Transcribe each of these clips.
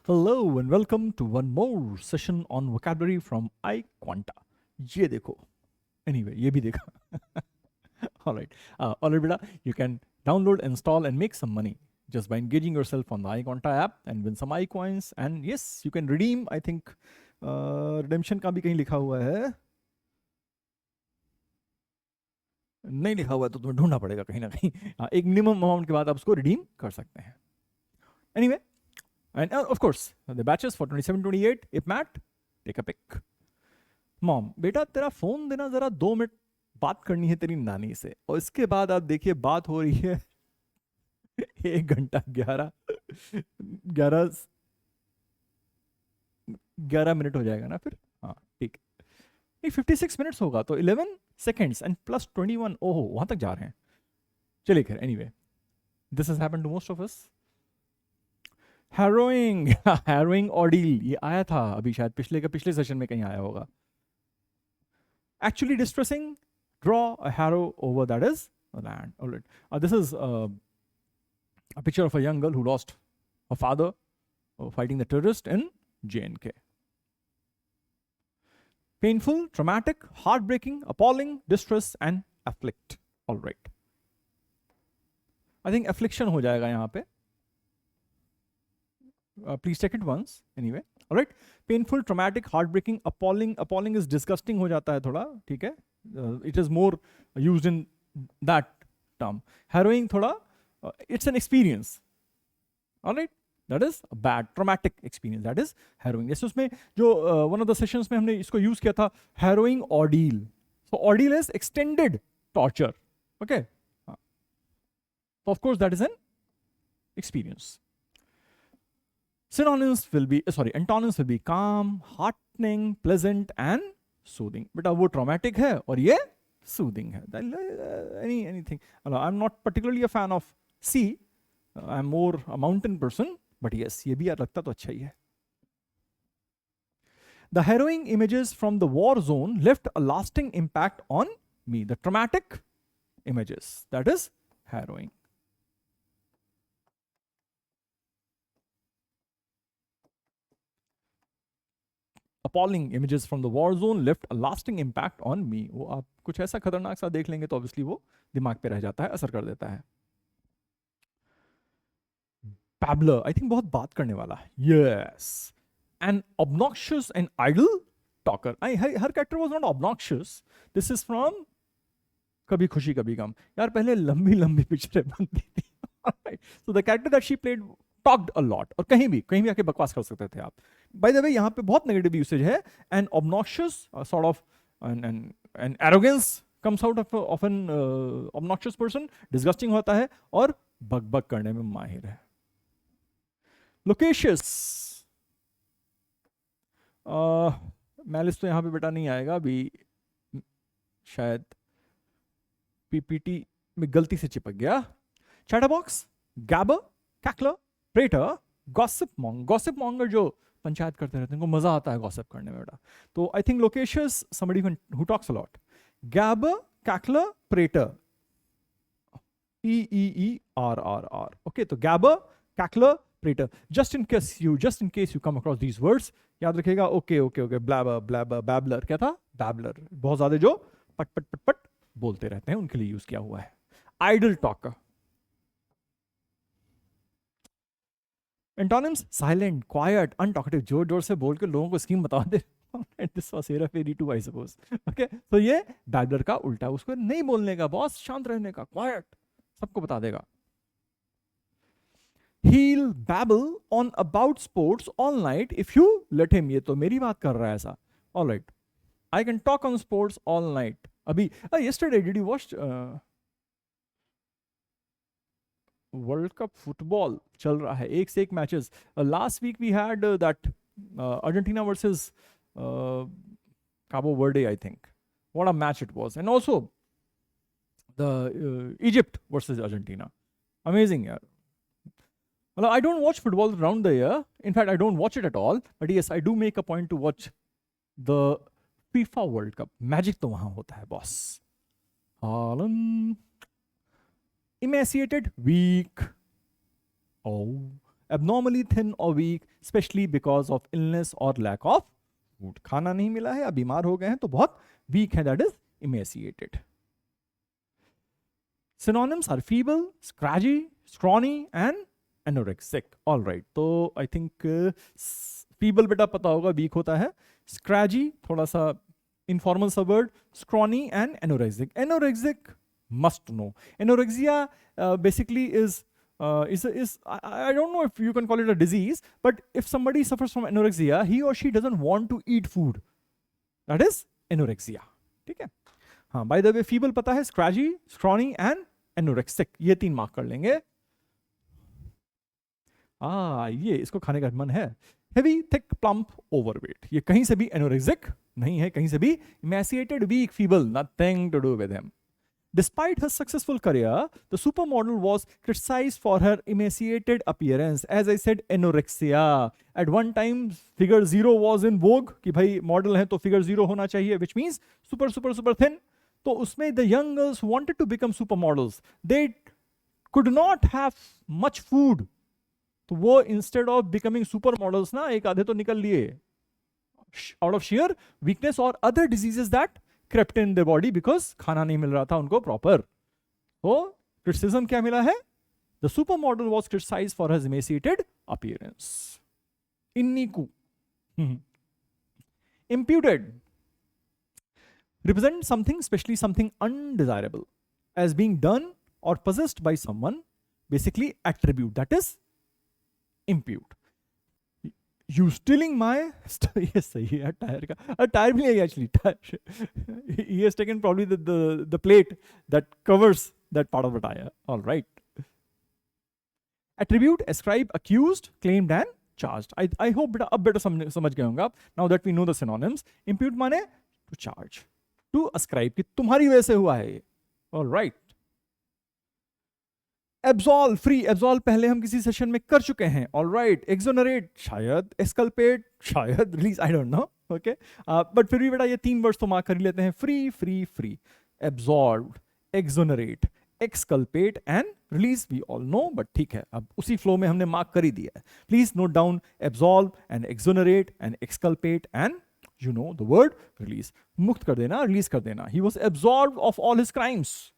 Hello and welcome to one more session on vocabulary from iQuanta. ये देखो. Anyway, ये भी देखा. All right. Alright, beta, you can download, install, and make some money just by engaging yourself on the iQuanta app and win some iCoins. And yes, you can redeem. I think redemption का भी कहीं लिखा हुआ है. नहीं लिखा हुआ है तो तुम्हें ढूंढना पड़ेगा कहीं ना कहीं. एक मिनिमम अमाउंट के बाद आप उसको रिडीम कर सकते हैं. Anyway. And of course, the batches for 27-28, IPMAT, take a pick. Mom, बेटा तेरा फोन देना जरा 2 मिनट बात करनी है तेरी नानी से. और इसके बाद आप देखिए बात हो रही है 1 घंटा 11 मिनट हो जाएगा ना फिर. हाँ ठीक. ये 56 मिनट्स होगा तो 11 सेकेंड्स एंड प्लस 21. ओहो वहां तक जा रहे हैं. चलिए खैर. Anyway, this has happened to most of us. Harrowing harrowing ordeal ये आया था अभी शायद पिछले सेशन में कहीं आया होगा. Actually distressing, draw a harrow over that is land. All right. This is a picture of a young girl who lost her father fighting the terrorist in JNK. Painful, traumatic, heartbreaking, appalling, distress, and afflict. All right. I think affliction हो जाएगा यहाँ पे. Please check it once. Anyway. All right. Painful, traumatic, heartbreaking, appalling. Appalling is disgusting हो जाता है थोड़ा. ठीक है. It is more used in that term. Harrowing थोड़ा it's an experience. All right. That is a bad traumatic experience. That is harrowing. जैसे उसमें जो one of the sessions में हमने इसको use किया था harrowing ordeal. So ordeal is extended torture. Okay. So of course that is an experience. Synonyms will be, antonyms will be calm, heartening, pleasant, and soothing. बेटा वो traumatic है और ये soothing है. Anything. I'm not particularly a fan of sea. I'm more a mountain person. But yes, ये भी यार लगता तो अच्छा ही है. The harrowing images from the war zone left a lasting impact on me. The traumatic images. That is harrowing. Appalling images from the war zone left a lasting impact on me. वो आप कुछ ऐसा खतरनाक सा देख लेंगे तो obviously वो दिमाग पे रह जाता है, असर कर देता है. Babbler, I think बहुत बात करने वाला. Yes. An obnoxious and idle talker. Her character was not obnoxious. This is from कभी खुशी कभी गम. यार पहले लंबी लंबी पिक्चरें बनती थी. So the character that she played talked a lot. और कहीं भी आके बकवास कर सकते थे आप. By the way, यहाँ पे बहुत नेगेटिव यूसेज है. An obnoxious sort of an arrogance comes out of an obnoxious person. Disgusting होता है और बक करने में माहिर है. Loquacious. मैलिस तो यहाँ पे बेटा नहीं आएगा अभी. शायद पीपीटी में गलती से चिपक गया. Chatterbox, gabber, cackler, prater, gossip monger जो पंचायत करते रहते हैं, उनको मजा आता है गॉसिप करने में बेटा. तो I think loquacious somebody who talks a lot. Gabber, cackler, prater. EEERRR. Okay, तो gabber, cackler, prater. Just in case you come across these words, याद रखिएगा. Okay. Blabber, babbler. क्या था? Babbler. बहुत ज्यादा जो पट बोलते रहते हैं उनके लिए यूज किया हुआ है. Idle talker. Antonyms: silent, quiet, untalkative. जोर से बोल के लोगों को स्कीम बता दे. This was हेराफेरी too, I suppose. Okay, तो ये बैबलर का उल्टा. उसको नहीं बोलने का, बहुत शांत रहने का, क्वाइट, सबको बता देगा. He'll babble on about sports all night if you let him. ये तो मेरी बात कर रहा है ऐसा. All right, I can talk on sports all night. अभी yesterday did you watch World Cup football चल रहा है, एक से एक matches. Last week we had that Argentina versus Cabo Verde. I think what a match it was. And also the Egypt versus Argentina. Amazing यार. मतलब I don't watch football around the year. In fact I don't watch it at all. But yes, I do make a point to watch the FIFA World Cup. Magic तो वहां होता है boss. Emaciated, weak. Oh, abnormally thin or weak, especially because of illness or lack of food. खाना नहीं मिला है या बीमार हो गए हैं तो बहुत weak है, that is emaciated. Synonyms are feeble, scraggy, scrawny and anorexic. All right, तो I think feeble बेटा पता होगा weak होता है, scraggy थोड़ा सा informal सा word, scrawny and anorexic. Anorexic must know. Anorexia basically is I don't know if you can call it a disease, but if somebody suffers from anorexia, he or she doesn't want to eat food. That is anorexia. ठीक है. हाँ, by the way, feeble पता है, scraggy, scrawny and anorexic. ये 3 mark कर लेंगे. ये इसको खाने का मन है. Heavy, thick, plump, overweight. ये कहीं से भी anorexic नहीं है, कहीं से भी emaciated, weak, feeble, nothing to do with him. Despite her successful career, the supermodel was criticized for her emaciated appearance. As I said, anorexia. At one time, figure 0 was in vogue कि भाई model है तो figure 0 होना चाहिए, which means super super super thin. तो उसमें the young girls who wanted to become supermodels, they could not have much food. तो वो instead of becoming supermodels ना एक आधे तो निकल लिए out of sheer weakness or other diseases that crept in their body because खाना नहीं मिल रहा था उनको proper. तो criticism क्या मिला है? The supermodel was criticized for his emaciated appearance. इन्नीकू. Imputed represent something, especially something undesirable, as being done or possessed by someone. Basically attribute, that is impute. You stealing my ये सही है tyre का. Tyre भी नहीं actually. Tire. He has taken probably the plate that covers that part of the tire. All right. Attribute, ascribe, accused, claimed and charged. I hope बेटा अब बेटा समझ गए होंगे आप. Now that we know the synonyms, impute माने to charge, to ascribe कि तुम्हारी वजह से हुआ है ये. All right. Absolve, free, absolve पहले हम किसी सेशन में कर चुके हैं. All right. Exonerate शायद, exculpate शायद, release I don't know. Okay. But फिर भी बेटा ये 3 वर्ड्स तो मार्क कर ही लेते हैं. Free, free, free. Absolved, exonerate, exculpate and release we all know, but ठीक है, अब उसी फ्लो में हमने मार्क कर ही दिया है. Please note down absolve and exonerate and exculpate and you know the word release. मुक्त कर देना, release कर देना. He was absolved of all his crimes.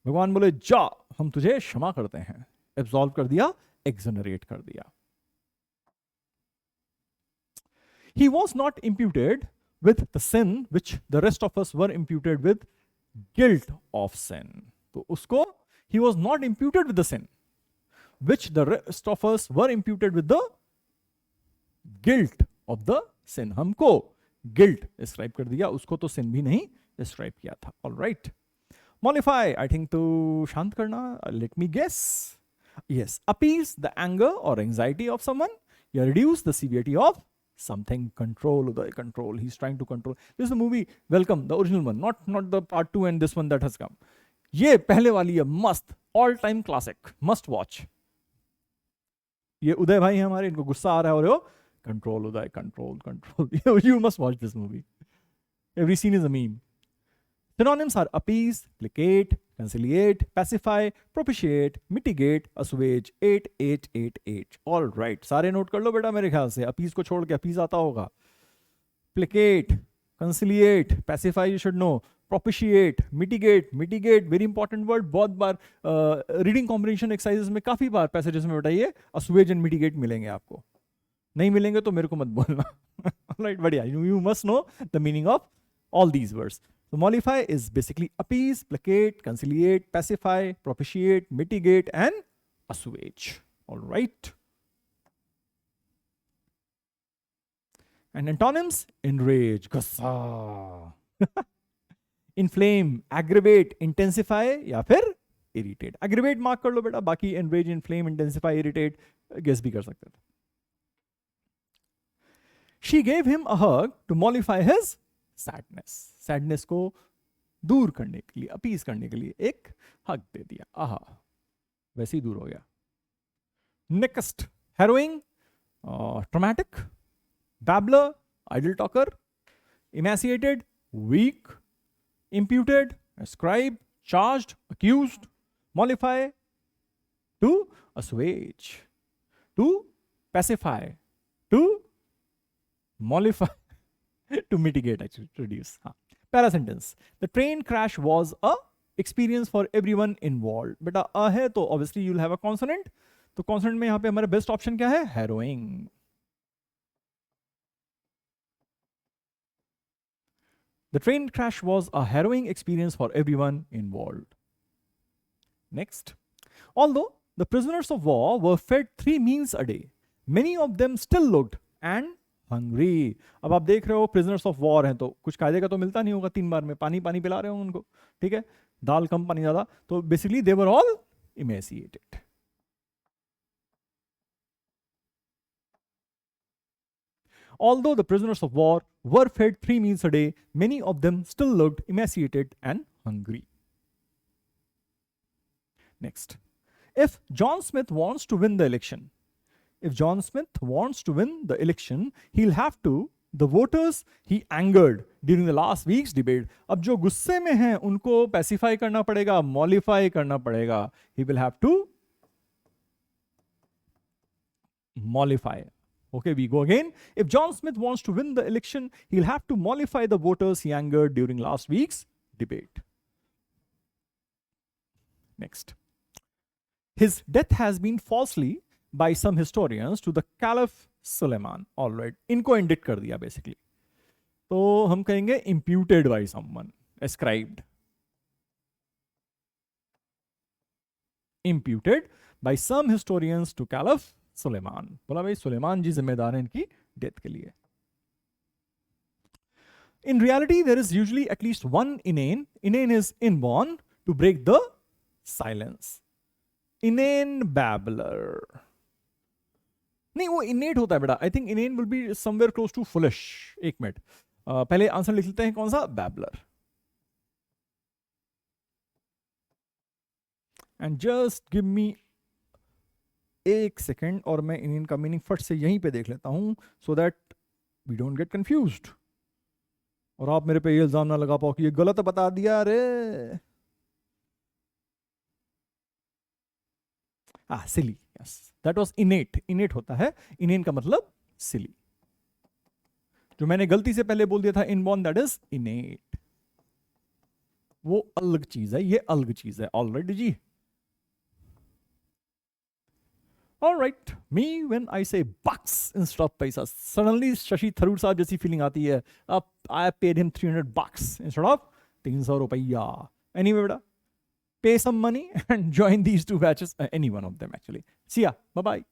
भगवान बोले जा हम तुझे क्षमा करते हैं. एब्सॉल्व कर दिया, एक्सोनरेट कर दिया. He was not imputed with the sin which the rest of us were imputed with guilt of sin. तो उसको he was not imputed with the sin which the rest of us were imputed with the guilt of the sin. हमको guilt ascribe कर दिया, उसको तो sin भी नहीं ascribe किया था. All right. Mollify, I think to शांत करना, let me guess. Yes, appease the anger or anxiety of someone. You reduce the severity of something. Control, Uday, control. He's trying to control. This is the movie Welcome, the original one, not the part 2 and this one that has come. ये पहले वाली है, मस्त, all time classic, must watch. ये उदय भाई हमारे, इनको गुस्सा आ रहा है और control Uday, control. You must watch this movie. Every scene is a meme. Synonyms are appease, placate, conciliate, pacify, propitiate, mitigate, assuage. 8. All right. सारे नोट कर लो बेटा मेरे ख्याल से. appease को छोड़ के appease आता होगा. Placate, conciliate, pacify you should know. Propitiate, mitigate, very important word. बहुत बार reading comprehension exercises में काफी बार passages में बेटा ये assuage and mitigate मिलेंगे आपको. नहीं मिलेंगे तो मेरे को मत बोलना. All right, बढ़िया. You must know the meaning of all these words. So mollify is basically appease, placate, conciliate, pacify, propitiate, mitigate and assuage. All right. And antonyms, enrage, gussa, inflame, aggravate, intensify या फिर irritate. Aggravate mark कर लो बेटा, बाकी enrage, inflame, intensify, irritate guess भी कर सकते थे. She gave him a hug to mollify his sadness. Sadness को दूर करने के लिए, अपीज करने के लिए एक हग दे दिया. आहा, वैसे ही दूर हो गया. Next, harrowing, traumatic, babbler, idle talker, emaciated, weak, imputed, ascribe, charged, accused, mollify, to assuage, to pacify, to mollify, to mitigate, actually, to reduce. Para sentence. The train crash was a experience for everyone involved. बेटा अ है तो obviously you'll have a consonant. तो consonant में यहाँ पे हमारा best option क्या है? Harrowing. The train crash was a harrowing experience for everyone involved. Next. Although the prisoners of war were fed 3 meals a day, many of them still looked and hungry. अब आप देख रहे हो prisoners of war हैं तो कुछ कायदे का तो मिलता नहीं होगा 3 बार में, पानी पानी पिला रहे हो उनको, ठीक है, दाल कम पानी ज़्यादा, तो basically they were all emaciated. Although the prisoners of war were fed 3 meals a day, many of them still looked emaciated and hungry. Next. If John Smith wants to win the election, he'll have to, the voters he angered during the last week's debate. अब जो गुस्से में हैं उनको pacify करना पड़ेगा, mollify करना पड़ेगा. He will have to mollify. Okay, we go again. If John Smith wants to win the election, he'll have to mollify the voters he angered during last week's debate. Next. His death has been falsely by some historians to the Caliph Suleiman. All right. इनको indict कर दिया basically. तो हम कहेंगे imputed by someone, ascribed. Imputed by some historians to Caliph Suleman. बोला भाई सुलेमान जी जिम्मेदार हैं इनकी डेथ के लिए. In reality, there is usually at least one inane. Inane is inborn to break the silence. Inane babbler. नहीं वो innate होता है बेटा. I think inane will be somewhere close to foolish. एक मिनट. पहले आंसर लिख लेते हैं कौन सा? babbler. And just give me एक सेकेंड और मैं इनका मीनिंग फट से यहीं पे देख लेता हूं so that we don't get confused और आप मेरे पे ये इल्जाम ना लगा पाओ कि ये गलत बता दिया. अरे silly. Yes, that was innate. Innate होता है, इनेन का मतलब सिली. जो मैंने गलती से पहले बोल दिया था इनबॉर्न, दैट इज इनेट. वो अलग चीज है, ये अलग चीज है. Alright ji. All right, me when I say bucks instead of paisa, suddenly Shashi Tharoor साहब जैसी feeling आती है. Up, I paid him $300 instead of 300 रुपया. Anyway, बेटा, pay some money and join these 2 batches, any one of them actually. See ya, bye bye.